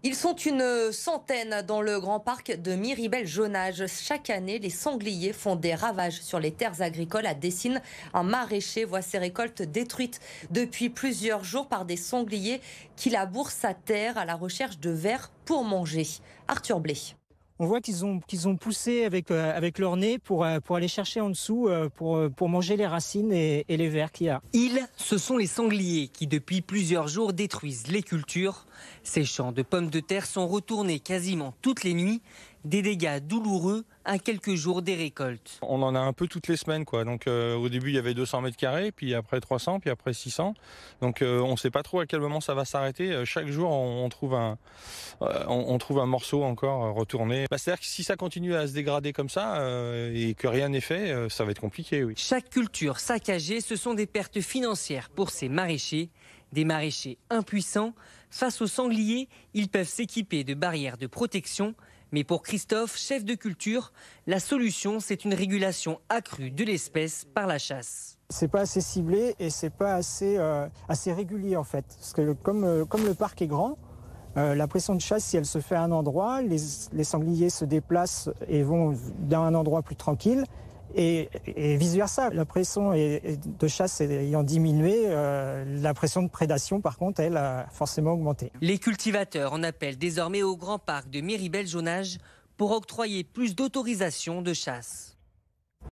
Ils sont une centaine dans le grand parc de Miribel-Jonage. Chaque année, les sangliers font des ravages sur les terres agricoles à Dessines. Un maraîcher voit ses récoltes détruites depuis plusieurs jours par des sangliers qui labourent sa terre à la recherche de vers pour manger. Arthur Blé. On voit qu'ils ont poussé avec leur nez pour aller chercher en dessous, pour manger les racines et les vers qu'il y a. Ce sont les sangliers qui, depuis plusieurs jours, détruisent les cultures. Ces champs de pommes de terre sont retournés quasiment toutes les nuits. Des dégâts douloureux à quelques jours des récoltes. On en a un peu toutes les semaines, quoi. Donc au début il y avait 200 mètres carrés, puis après 300, puis après 600. Donc on ne sait pas trop à quel moment ça va s'arrêter. Chaque jour on trouve un morceau encore retourné. C'est-à-dire que si ça continue à se dégrader comme ça et que rien n'est fait, ça va être compliqué, oui. Chaque culture saccagée, ce sont des pertes financières pour ces maraîchers. Des maraîchers impuissants. Face aux sangliers, ils peuvent s'équiper de barrières de protection. Mais pour Christophe, chef de culture, la solution, c'est une régulation accrue de l'espèce par la chasse. C'est pas assez ciblé et c'est pas assez régulier en fait. Parce que comme le parc est grand, la pression de chasse, si elle se fait à un endroit, les sangliers se déplacent et vont dans un endroit plus tranquille. Et vice-versa, la pression de chasse ayant diminué, la pression de prédation, par contre, elle a forcément augmenté. Les cultivateurs en appellent désormais au grand parc de Miribel-Jonage pour octroyer plus d'autorisations de chasse.